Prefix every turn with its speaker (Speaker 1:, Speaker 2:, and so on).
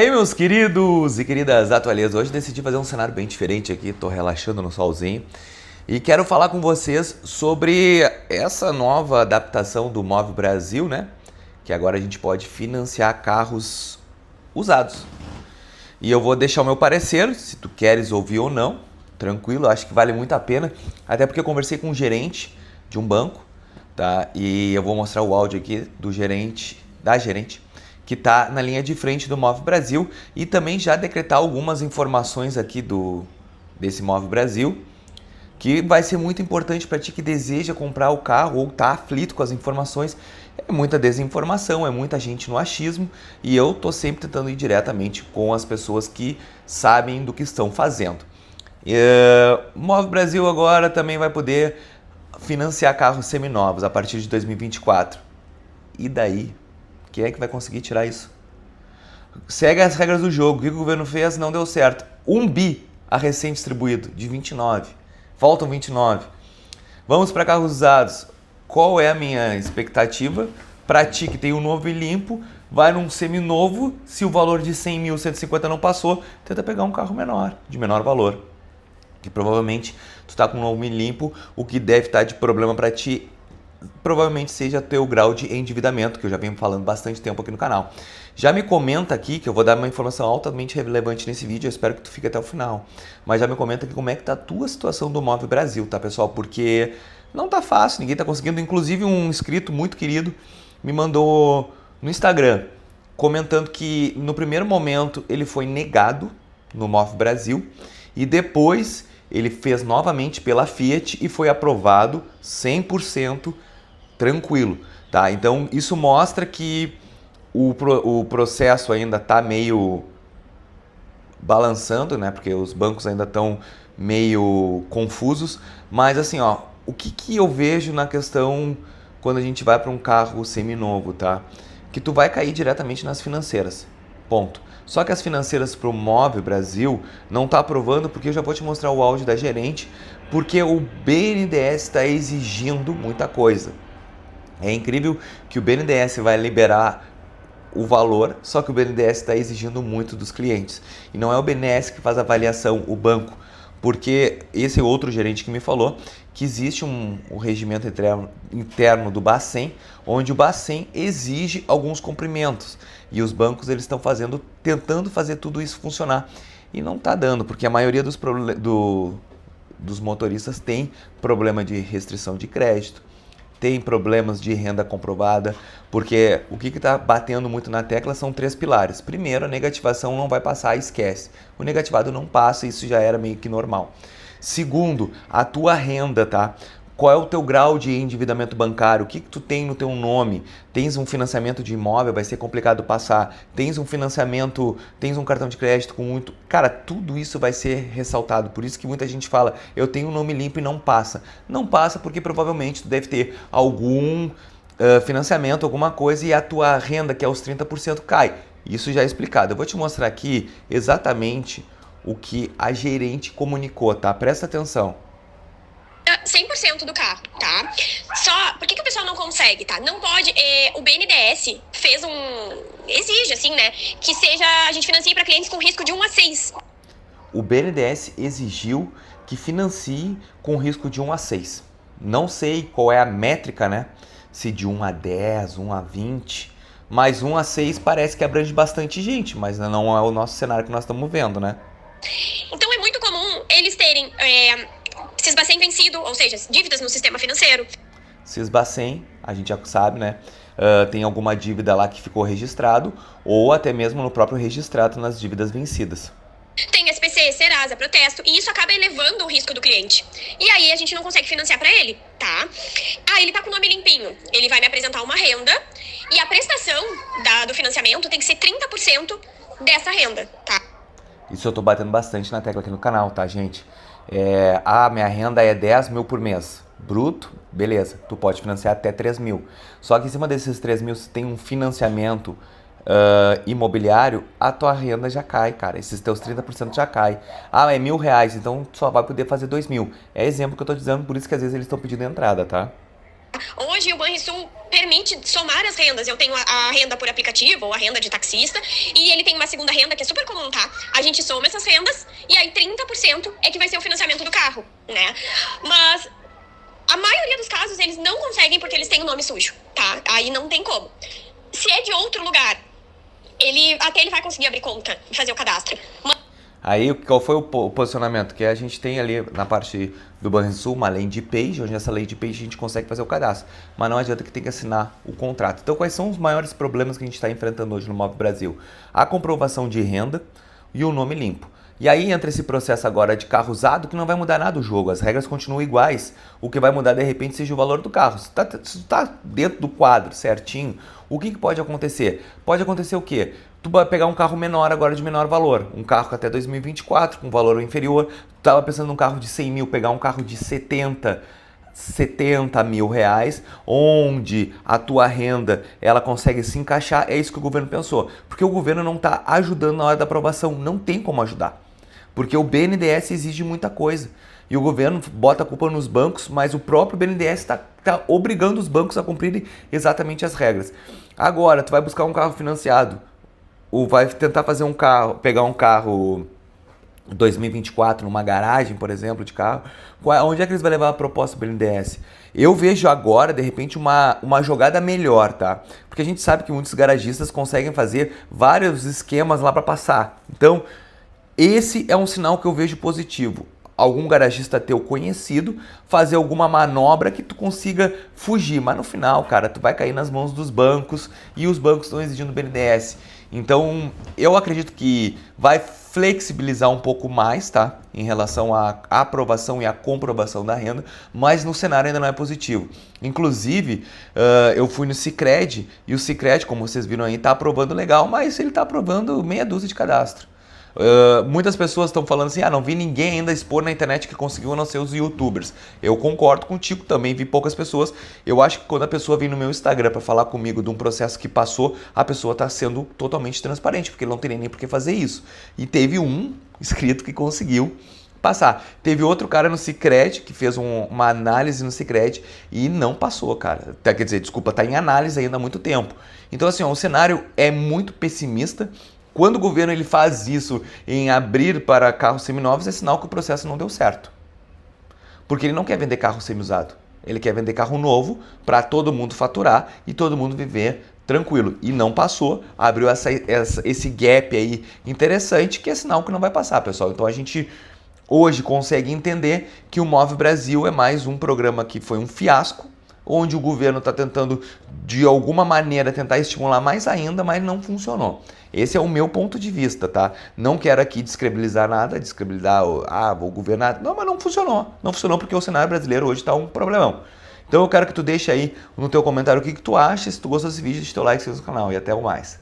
Speaker 1: E aí, meus queridos e queridas atualizas, hoje decidi fazer um cenário bem diferente aqui, tô relaxando no solzinho e quero falar com vocês sobre essa nova adaptação do Move Brasil, né? Que agora a gente pode financiar carros usados. E eu vou deixar o meu parecer, se tu queres ouvir ou não, tranquilo, acho que vale muito a pena, até porque eu conversei com um gerente de um banco, tá? E eu vou mostrar o áudio aqui do gerente, da gerente, que está na linha de frente do Move Brasil e também já decretar algumas informações aqui desse Move Brasil, que vai ser muito importante para ti que deseja comprar o carro ou está aflito com as informações. É muita desinformação, é muita gente no achismo e eu tô sempre tentando ir diretamente com as pessoas que sabem do que estão fazendo. Move Brasil agora também vai poder financiar carros seminovos a partir de 2024. E daí? Quem é que vai conseguir tirar isso? Segue as regras do jogo. O que o governo fez não deu certo. 1 bi a recém-distribuído, de 29. Faltam 29. Vamos para carros usados. Qual é a minha expectativa? Para ti que tem um novo e limpo, vai num seminovo. Se o valor de 100 mil, 150 não passou, tenta pegar um carro menor, de menor valor. Que provavelmente tu está com um novo e limpo, o que deve estar de problema para ti provavelmente seja teu grau de endividamento, que eu já venho falando bastante tempo aqui no canal. Já me comenta aqui, que eu vou dar uma informação altamente relevante nesse vídeo, eu espero que tu fique até o final. Mas já me comenta aqui como é que tá a tua situação do Move Brasil, tá, pessoal? Porque não tá fácil, ninguém tá conseguindo. Inclusive um inscrito muito querido me mandou no Instagram, comentando que no primeiro momento ele foi negado no Move Brasil e depois ele fez novamente pela Fiat e foi aprovado 100% tranquilo, tá? Então isso mostra que o processo ainda está meio balançando, né? Porque os bancos ainda estão meio confusos, mas assim, ó, o que eu vejo na questão quando a gente vai para um carro seminovo, tá? Que tu vai cair diretamente nas financeiras, ponto. Só que as financeiras pro Move Brasil não tá aprovando, porque eu já vou te mostrar o áudio da gerente, porque o BNDES está exigindo muita coisa. É incrível que o BNDES vai liberar o valor, só que o BNDES está exigindo muito dos clientes. E não é o BNDES que faz a avaliação, o banco, porque esse outro gerente que me falou que existe um regimento interno do Bacen, onde o Bacen exige alguns cumprimentos e os bancos eles estão tentando fazer tudo isso funcionar e não está dando, porque a maioria dos motoristas tem problema de restrição de crédito, tem problemas de renda comprovada, porque o que está batendo muito na tecla são 3 pilares. Primeiro, a negativação não vai passar, esquece. O negativado não passa, isso já era meio que normal. Segundo, a tua renda, tá? Qual é o teu grau de endividamento bancário? O que tu tem no teu nome? Tens um financiamento de imóvel, vai ser complicado passar. Tens um financiamento, tens um cartão de crédito com muito... Cara, tudo isso vai ser ressaltado. Por isso que muita gente fala, eu tenho um nome limpo e não passa. Não passa porque provavelmente tu deve ter algum financiamento, alguma coisa e a tua renda, que é os 30%, cai. Isso já é explicado. Eu vou te mostrar aqui exatamente o que a gerente comunicou, tá? Presta atenção.
Speaker 2: 100% do carro, tá? Só, por que o pessoal não consegue, tá? Não pode, o BNDES fez exige, assim, né, que a gente financie para clientes com risco de 1 a 6.
Speaker 1: O BNDES exigiu que financie com risco de 1 a 6. Não sei qual é a métrica, né? Se de 1 a 10, 1 a 20, mas 1 a 6 parece que abrange bastante gente, mas não é o nosso cenário que nós estamos vendo, né?
Speaker 2: Então é muito comum eles terem Sisbacen vencido, ou seja, dívidas no sistema financeiro.
Speaker 1: Sisbacen, a gente já sabe, né? Tem alguma dívida lá que ficou registrado ou até mesmo no próprio registrado nas dívidas vencidas.
Speaker 2: Tem SPC, Serasa, protesto, e isso acaba elevando o risco do cliente. E aí a gente não consegue financiar para ele, tá? Ele tá com o nome limpinho. Ele vai me apresentar uma renda e a prestação do financiamento tem que ser 30% dessa renda, tá?
Speaker 1: Isso eu tô batendo bastante na tecla aqui no canal, tá, gente? Minha renda é 10 mil por mês. Bruto, beleza, tu pode financiar até 3 mil. Só que em cima desses 3 mil, se tem um financiamento imobiliário, a tua renda já cai, cara. Esses teus 30% já cai. É R$1.000, então tu só vai poder fazer 2 mil. É exemplo que eu tô dizendo, por isso que às vezes eles estão pedindo entrada, tá?
Speaker 2: Hoje o Banrisul permite somar as rendas. Eu tenho a renda por aplicativo ou a renda de taxista e ele tem uma segunda renda que é super comum, tá? A gente soma essas rendas e aí 30% é que vai ser o financiamento do carro, né? Mas a maioria dos casos eles não conseguem porque eles têm o nome sujo, tá? Aí não tem como. Se é de outro lugar, ele vai conseguir abrir conta e fazer o cadastro.
Speaker 1: Aí, qual foi o posicionamento? Que a gente tem ali na parte do Banrisul uma landing page, onde essa landing page a gente consegue fazer o cadastro. Mas não adianta que tem que assinar o contrato. Então, quais são os maiores problemas que a gente está enfrentando hoje no Move Brasil? A comprovação de renda e o nome limpo. E aí entra esse processo agora de carro usado que não vai mudar nada o jogo, as regras continuam iguais. O que vai mudar de repente seja o valor do carro. Se tá dentro do quadro certinho, o que pode acontecer? Pode acontecer o quê? Tu vai pegar um carro menor agora de menor valor, um carro até 2024 com valor inferior. Tu estava pensando num carro de 100 mil, pegar um carro de 70 mil reais, onde a tua renda ela consegue se encaixar. É isso que o governo pensou, porque o governo não está ajudando na hora da aprovação, não tem como ajudar. Porque o BNDES exige muita coisa. E o governo bota a culpa nos bancos, mas o próprio BNDES está obrigando os bancos a cumprirem exatamente as regras. Agora, tu vai buscar um carro financiado, ou vai tentar fazer um carro, pegar um carro 2024 numa garagem, por exemplo, de carro, onde é que eles vão levar a proposta do BNDES? Eu vejo agora, de repente, uma jogada melhor, tá? Porque a gente sabe que muitos garagistas conseguem fazer vários esquemas lá para passar. Então, esse é um sinal que eu vejo positivo. Algum garagista teu conhecido fazer alguma manobra que tu consiga fugir. Mas no final, cara, tu vai cair nas mãos dos bancos e os bancos estão exigindo BNDES. Então, eu acredito que vai flexibilizar um pouco mais, tá? Em relação à aprovação e à comprovação da renda, mas no cenário ainda não é positivo. Inclusive, eu fui no Sicredi e o Sicredi, como vocês viram aí, tá aprovando legal, mas ele tá aprovando meia dúzia de cadastro. Muitas pessoas estão falando assim, não vi ninguém ainda expor na internet que conseguiu, a não ser os youtubers. Eu concordo contigo, também vi poucas pessoas. Eu acho que quando a pessoa vem no meu Instagram para falar comigo de um processo que passou, a pessoa está sendo totalmente transparente, porque ele não teria nem por que fazer isso. E teve um inscrito que conseguiu passar. Teve outro cara no Sicredi que fez uma análise no Sicredi e não passou, cara. Quer dizer, desculpa, tá em análise ainda há muito tempo. Então assim, o cenário é muito pessimista. Quando o governo ele faz isso em abrir para carros seminovos, é sinal que o processo não deu certo. Porque ele não quer vender carro semi-usado. Ele quer vender carro novo para todo mundo faturar e todo mundo viver tranquilo. E não passou, abriu esse gap aí interessante, que é sinal que não vai passar, pessoal. Então a gente hoje consegue entender que o Move Brasil é mais um programa que foi um fiasco, onde o governo está tentando, de alguma maneira, tentar estimular mais ainda, mas não funcionou. Esse é o meu ponto de vista, tá? Não quero aqui descredibilizar nada, vou governar. Não, mas não funcionou. Não funcionou porque o cenário brasileiro hoje está um problemão. Então eu quero que tu deixe aí no teu comentário o que tu acha. Se tu gostou desse vídeo, deixa teu like, se inscreva no canal e até o mais.